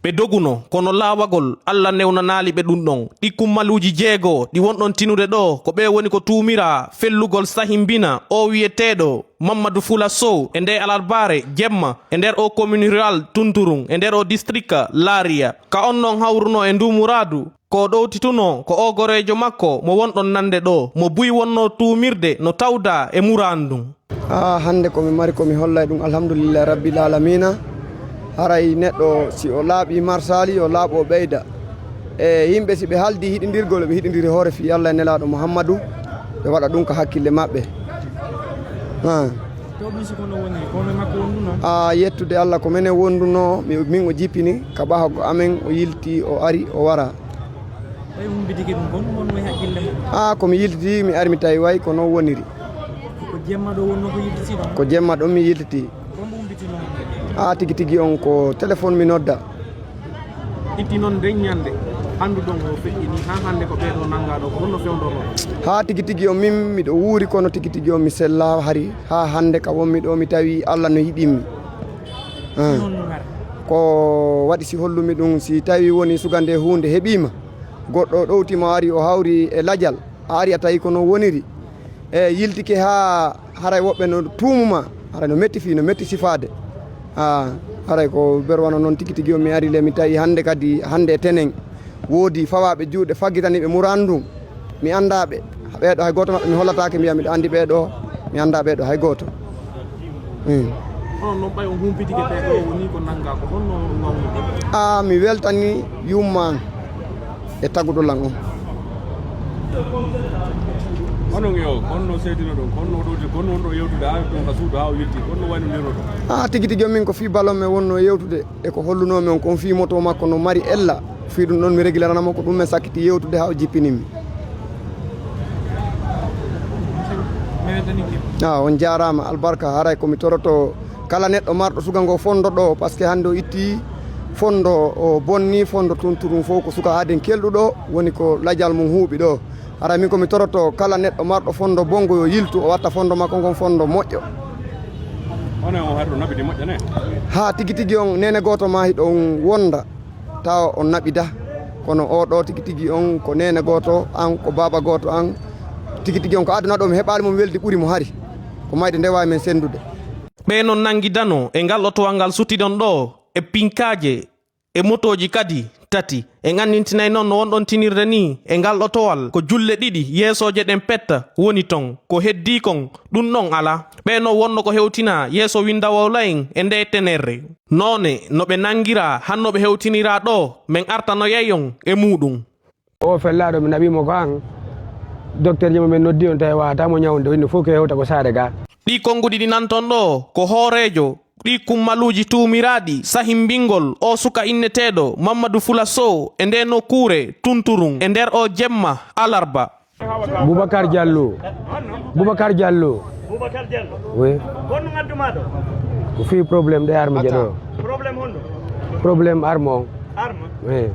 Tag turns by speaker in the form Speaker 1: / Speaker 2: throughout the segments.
Speaker 1: ɓe doguno kono laawagol Allah newnanaali ɓe ɗum ɗon ɗi kummaluuji jeego ɗi wonɗon tinude ɗo ko ɓe woni ko tuumira fellugol sahimbina o wiyeteeɗo Mamadou Fula Sow e nde alarbaare jemma e nder o commune rural Tunturung e nder o district Laaria ka on noon hawruno e Ndumuradu ko ɗowtituno ko o gorejo makko mo wonɗon nande ɗo mo buyi wonno tuumirde no tawda e murandum.
Speaker 2: Hande komi mari komi hollay ɗum alhamdulillah rabbil alamina. Haray neɗɗo si o laaɓi marsali o laaɓo ɓeyda e yimɓe si ɓe haldi hiɗidirgol ɓe hiɗidiri hoore fi Allah e nelaɗo Muhammadu ɓe waɗa ɗum ko hakkille maɓɓe. Yettude Allah ko menen wonduno min o jippini ka ɓaha ko amen o yilti o ari o wara. Komi yiltiti mi ari mi tawi way ko noon woniri ko jemma ɗon mi yiltiti. Tigi tigi on ko téléphone mi nodda
Speaker 1: itti noon de ñande anduɗon o feƴƴini ha hande ko ɓeɗo nangaɗo ko honno fewdoro
Speaker 2: tigi tigi on min miɗo wuuri kono tigi tigi on mi sella hari ha hande ka wonmi ɗo mi tawi Allah no yiɗinmi ko waɗi si hollumi ɗum si tawi woni sugande hunde heɓima goɗɗo ɗowtima ari o hawri e ladial a ari a tawi kono woniri e yiltike ha haray woɓɓe no tuumuma haray no metti fi no metti sifade haray ko berwana noon tigi tigi o mi ari le mi tawi hande kadi hande e tenen woodi fawaɓe juuɗe faggitaniɓe murandum mi andaɓe ɓeɗo hay goto maɓɓe mi hollatake mbiya miɗo andi ɓeɗo mi anda ɓeɗo hay goto. Mi weltani yumma e taguɗolan on. Tigi tigi min ko fi ballon me wonno yewtude e ko hollunomi on kon fi moto makko no mari ella fi ɗum ɗon mi réguliéranamo ko ɗum men sakkiti yewtude ha o jippinimi. On jarama albarka haray komi toroto kala neɗɗo marɗo suka ngo fondo ɗo par ce que hande o itti fondo o bonni fondo Tunturum fof ko suka haaden kelɗuɗo woni ko ladial mum huuɓi ɗo. Ara min komi toroto kala neɗɗo marɗo fondo bongo yo yiltu o watta fondo makko ngon fondo moƴƴo. Tigi tigi on nene goto ma hiɗo on wonda taw on naɓida kono oɗo tigi tigi on ko nene goto an ko baba goto an tigi tigi on ko aduna ɗo mi heɓali mum weldi ɓuuri mo hari ko mayde nde wawi men sendude.
Speaker 1: ɓe non nanguidano e ngal otowa ngal suttiɗon ɗo e pinkaje e motoji kadi tati e gandintinay noon no wonɗon tinirde ni e ngal ɗotowal ko julle ɗiɗi yeesoje ɗen petta woni ton ko heddi kon ɗum ɗon ala ɓe no wonno ko hewtina yeeso windawolayen e nde tenerre none no ɓe nangira hanno ɓe hewtinira ɗo min artano yeyon e muɗum.
Speaker 3: O fellaɗo mi naɓimo ko an docteur jimo men noddi on tawi wawatamo ñawde winno fof ko hewta ko saare ga
Speaker 1: ɗi konguɗi ɗi nanton ɗo ko hoorejo ɗi kummaluji tuumiraɗi sahimbingol o suka inneteɗo Mamadou Fula Sow e nde nokkure Tunturung e nder o jemma alarba.
Speaker 3: Boubacar Diallo oui
Speaker 4: gonno ngadduma ɗo
Speaker 3: ko fi probléme ɗe arme je ɗo
Speaker 4: probléme honno
Speaker 3: probléme arme on
Speaker 4: oui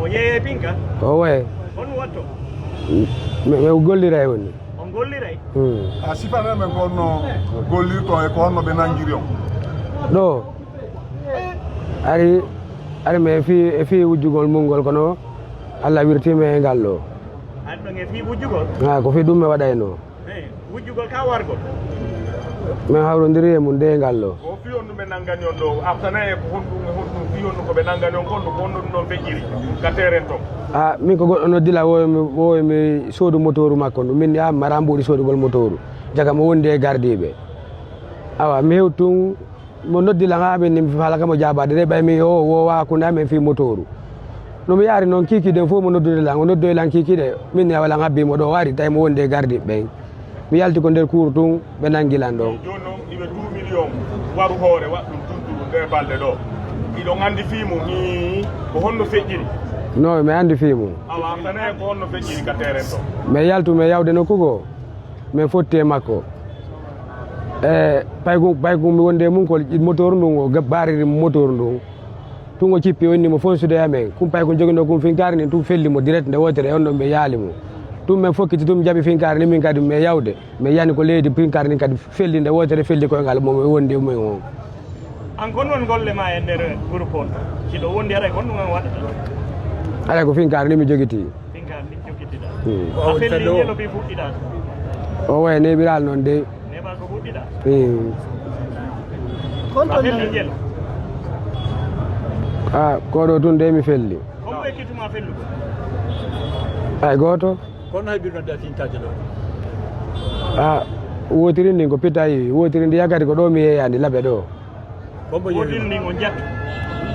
Speaker 4: o yeeye pinka
Speaker 3: o way
Speaker 4: on watto
Speaker 3: mi golliray woni
Speaker 4: on golliray
Speaker 5: a sifana men ko honno gollirto e ko honno ɓe nangiri on
Speaker 3: ɗo ari mi e fi wujjugol mungol kono Allah wirtima e ngal ɗo
Speaker 4: ari ɗon e fi wujjugol
Speaker 3: ko fi ɗum mi waɗayno
Speaker 4: wujjugol ka wargol
Speaker 3: min hawrodiri e mum nde ngal ɗo
Speaker 5: ko fi on ɗum ɓe nangani on ɗo artana e ko honɗum fi on ko ɓe nangani on konɗo ko honɗo ɗum ɗon feƴƴiri ka terrain ton
Speaker 3: min ko goɗɗo noddila wowomi soodu motoru makko ɗum min mara mbuɗi soodugol motoru jaga mo wondi e gardiɓe awa mi hew tun mo noddila ha min mi faala kamo jabade de ɓay mi wowa kunde amen fi motoru nomi yaari noon kikiɗen fof mo noddudelan o noddoylan kikiɗe min awalan habbimo ɗo wari tawi mo wondi e gardiɓe ɓen mi yalti ko nder cour tun ɓe nanguilan ɗon
Speaker 5: joni noon iɓe 2 millions waru hoore waɗɗum Tunturu nde balɗe ɗo iɗon andi fimu ni ko honno feƴƴiri
Speaker 3: non mi andi fimu
Speaker 5: awa artane ko honno feƴƴiri ka terrain ton
Speaker 3: mi yaltume yawde nokkugo min fotti e makko paygum mi wonde mum ko motor ndun o bariri motor ndun tun o cippi onni mo fonsude amen kum paygum joguino kum finkari ni tum felli mo direct nde wotere on ɗon ɓe yaali mo tum men fokkiti tum jaɓi finkari ni min kadi mi yawde mi yani ko leydi finkari ni kadi felli nde wotere felli koyngal momi wondi mumen on
Speaker 4: an kon won golle ma e nder groupe on siɗo wondi aɗa kon ɗum an waɗata
Speaker 3: ala ko finkare ni mi jogiti
Speaker 4: finkare ni jogitiɗa a felli ñelo bi fuɗɗiɗa
Speaker 3: o way neɓiral noon de
Speaker 4: neɓal ko fuɗɗiɗa
Speaker 6: konto
Speaker 4: a felli ñelo
Speaker 3: koɗo tun de mi felli
Speaker 4: hombo ekkituma fellugo
Speaker 3: ay goto
Speaker 7: kono heɓirno da fintaji ɗo
Speaker 3: wotiri ndin ko pittayi wotiri ndi yaggati ko ɗo mi yeyandi laaɓe ɗo
Speaker 7: bombo
Speaker 4: wodil ni on jattu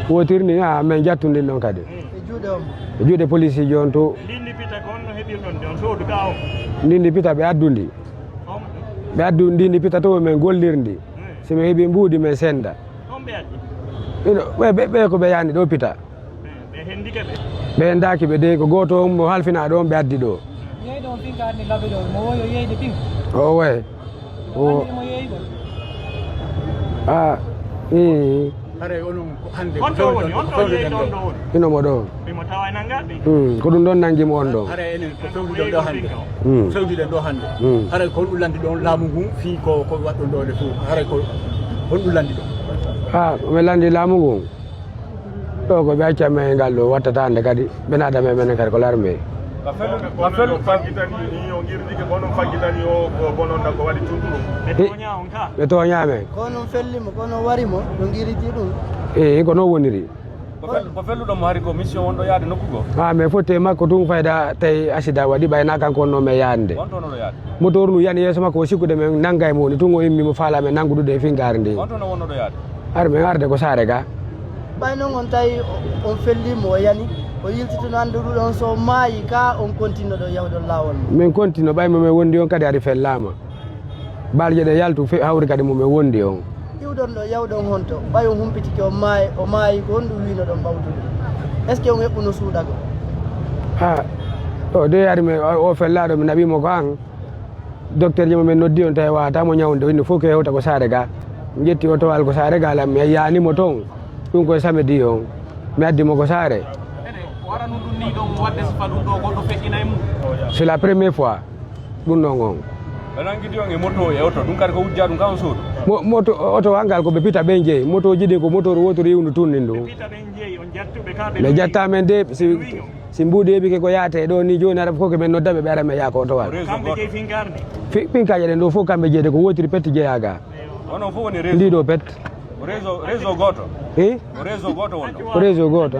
Speaker 3: wotiri ndin min jattu ndin ɗon kadi
Speaker 6: e juuɗe on
Speaker 3: e juuɗe police ji on to
Speaker 4: ndinni pita ko onno heɓirɗon de on soodu ga on
Speaker 3: ndindi pita ɓe addundi ɓe addu ndindi pita to min gollirndi si min heeɓi mbuudi min senda
Speaker 4: on ɓe addi
Speaker 3: ɓe ko ɓe yani ɗo pita
Speaker 4: ɓe hendike ɓe
Speaker 3: ɓe hendaki ɓe de ko goto mo halfina ɗon ɓe addi ɗo
Speaker 8: yeyɗo on finkarni laɓe ɗo mo woyo yeyde pin
Speaker 3: o way
Speaker 8: mo yeyɗo
Speaker 7: hare onon hande
Speaker 4: on ɗo woni on ɗo yeyɗo on ɗo woni
Speaker 3: inomo ɗo
Speaker 4: ɓimo tawa e nangaɓe
Speaker 3: ko ɗum ɗon nanguimo on ɗo
Speaker 7: hare enen ko fewnuɗon ɗo hande fewnuɗen ɗo hande hare ko ɗum landi ɗon laamu ngu fii ko waɗɗon ɗo nde fof hare ko hon ɗum landi ɗo
Speaker 3: mi landi laamu ngu ɗo ko ɓe acca men ngal ɗo wattata hande kadi ɓe naata men menen kadi ko larme
Speaker 5: Bafelu faggitani ni o girdike bonon faggitani o ko bonon da ko waɗi tunturu
Speaker 4: ɓe toña on ka
Speaker 3: ɓe toñamen
Speaker 6: kono fellimo kono warimo ɗo giriti ɗum
Speaker 3: ko noon woniri
Speaker 9: ko felluɗo mo hari ko mission wonɗo yaade nokkugo
Speaker 3: mais fotte makko tun fayda tawi accident waɗi ɓayna kanko wonno men yaande
Speaker 9: on toon oɗo yaade
Speaker 3: moteur nu yani yeeso makko o sikkude men nangga e moni tun o immi mo faala men nanggudude e fingare ndi
Speaker 9: on toon o wonnoɗo yaade
Speaker 3: ar men arde ko saare ga
Speaker 6: ɓay noon on tawi on fellimo o yani o yiltituno anduɗu ɗon so maayi ka on continue ɗo yawɗon lawol mo
Speaker 3: min continue ɓay momin wondi on kadi ari fellama balje ɗe yaltu hawri kadi momin wondi on
Speaker 6: iwɗon ɗo yawɗon honto ɓay on humpitike o maayi ko honɗum wino ɗon ɓawtude est ce que on heɓɓuno suuɗago
Speaker 3: ɗo de ari men o fellaɗo mi naɓimo ko an docteur ji momin noddi on tawi wawatamo ñawde inde fof ko hewta ko saare ga mi ƴetti o towal ko saare ga lam mi yanimo toon ɗum koye samedi on mi addimo ko saare
Speaker 1: waranum ɗum ni ɗon wadde sifa ɗum ɗo goɗɗo feƴƴina e mum
Speaker 3: c'est la première fois ɗum ɗon on
Speaker 9: ɓe nanguidi on e moto e oto ɗum kadi ko wujja ɗum ka on suudu
Speaker 3: moto oto hangal koɓe pita ɓe jeeyi moto ji ɗi ko moteur wotori yiwnu tunnin ɗum
Speaker 4: pita ɓen jeeyi on jattuɓe ka
Speaker 3: ɓe jattamen de si mbuuɗi heeɓike ko yaate ɗo ni joni aɗa fof ko men noddaɓe ɓe ara men yaha ko otowal
Speaker 4: kamɓe jeeyi finkarde
Speaker 3: pinkaje ɗen ɗo fof kamɓe jeeyde ko wotiri pette jeeyaga
Speaker 9: onon fof woni
Speaker 3: ndiɗo pet
Speaker 9: réseau goto
Speaker 3: o
Speaker 9: réseau goto wonɗo
Speaker 3: ko réseau goto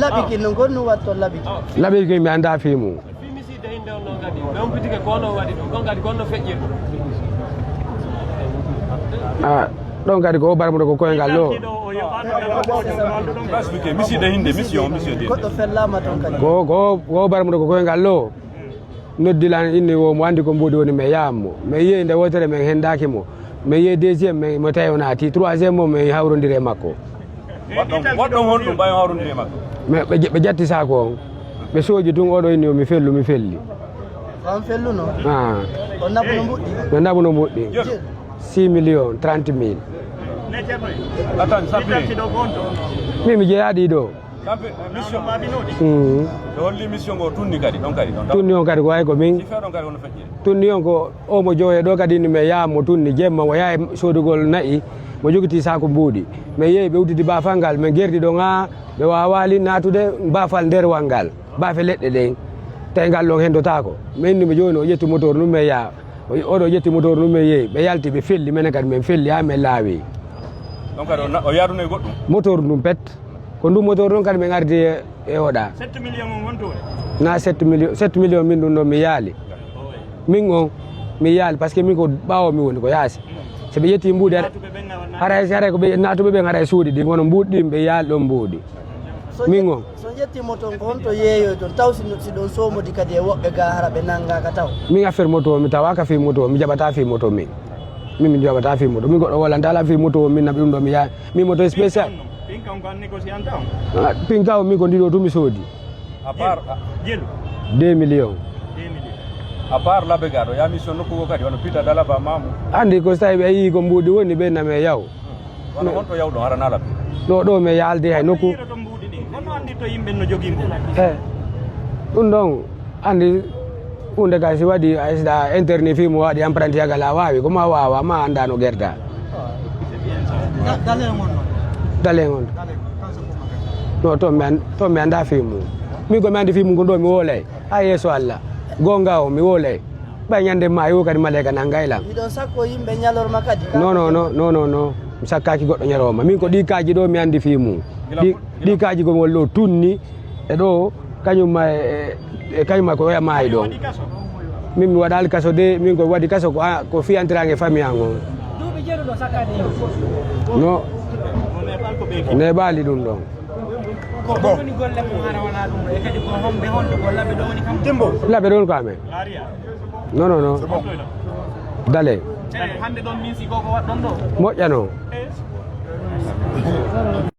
Speaker 6: laɓiki no gonno watto laɓiki
Speaker 3: laɓiki mi anda fimu
Speaker 8: fimiside hinde on ɗon kadi ɓe humpitike ko ono waɗi ɗum ɗon kadi gonno feƴƴir
Speaker 3: ɗon kadi ko o barmuɗo ko koyngal ɗo
Speaker 9: expliqué miside hinde mission
Speaker 6: goɗɗo fellama toon kadi
Speaker 3: ko o barmuɗo ko koyngal ɗo noddilan inni o mo andi ko mbuɗi woni mi yammo mi yeeyi nde wotere min hendaki mo mi yeeyi deuxiéme mo tawi o naati troisiéme mo mi hawrodiri e makko
Speaker 9: waɗɗon honɗum ɓawi hawrodiri e makko
Speaker 3: ɓe jatti sako on ɓe sooji tun oɗo inni o mi felli
Speaker 6: on felluno o naɓuno mbuɗɗi
Speaker 3: no naɓuno mbuɗɗi 6 millions 30 mille mi jeeyaɗi ɗo
Speaker 9: mission ɓe holli mission ngo tunni kadi ɗon kadi
Speaker 3: tunni on kadi ko way ko min
Speaker 9: feɗon kadi wono feƴƴiri
Speaker 3: tunni on ko omo joowe ɗo kadi inni mi yaamo tunni jemma o yaha sodugol nayi mo jogiti sako mbuuɗi mi yeeyi ɓe uddidi baafal ngal min gerdi ɗo ga ɓe wawali natude baafal nderwal ngal baafe leɗɗe ɗen tawi ngal ɗon hendotako mi innimi joni o ƴetti moteur num mi yaa oɗo ƴetti moteur num mi yeeyi ɓe yalti ɓe felli minen kadi min felli ha min laawi
Speaker 9: donc kadi o yaaduno e goɗɗum
Speaker 3: moteur ɗum pet ko ndum moteur ɗon kadi min ardi e oɗa
Speaker 4: 7 millions on wontoon
Speaker 3: na 7 millions min ɗum ɗon mi yaali min on mi yaali par ce que min ko ɓawo mi woni ko yaasi so ɓe ƴetti mbuuɗi haray ko ɓe natuɓe ɓen haray suuɗi ɗi wono mbuuɗi ɗin ɓe yaali ɗon mbuuɗi min on
Speaker 6: so ƴettimo toon ko honto yeeyoy toon taw si ɗon somodi kadi e woɓɓe ga hara ɓe nanggaka taw
Speaker 3: min affaire moto mi tawaka fi moto mi jaɓata fi moto min mi jaɓata fi moto min goɗɗo wallanta ala fi moto min naɓi ɗum ɗo mi yaa min moto spécial pinka o min ko ndiɗo tumi soodi
Speaker 9: à part
Speaker 3: 2 millions
Speaker 9: à part laɓe ga ɗo ya mission nokkugo kadi wono pita dalaba mamou
Speaker 3: andi ko so tawi ɓe yii ko mbuuɗi woni ɓe name yaw
Speaker 9: wono honto yawɗo harana laɓe
Speaker 3: ɗo mi yaalde hay nokku
Speaker 4: hono andi to yimɓe no jogui mbuuɗi
Speaker 3: ɗum ɗon andi hunde ka si waɗi asda internet fi mo waɗi emprunté yagal a wawi koma wawa ma andano guerta dale on no to mi anda fi mum min komi andi fi mum ko ɗo mi wolay ha yeeso Allah gonga o mi wolay ɓay ñande ma yo kadi maleka nangaylam
Speaker 6: iɗon sakko yimɓe ñalorma kadi
Speaker 3: non mi sakkaki goɗɗo ñalowma min ko ɗi kaji ɗo mi andi fi mum ɗi kaji komi wol ɗo tunni e ɗo kañumma ko oya maayi ɗon min mi waɗali kaso de min ko waɗi kaso ko fiyantirange famille an on no neɓali ɗum ɗon laɓe ɗon ko amen non dale moƴƴano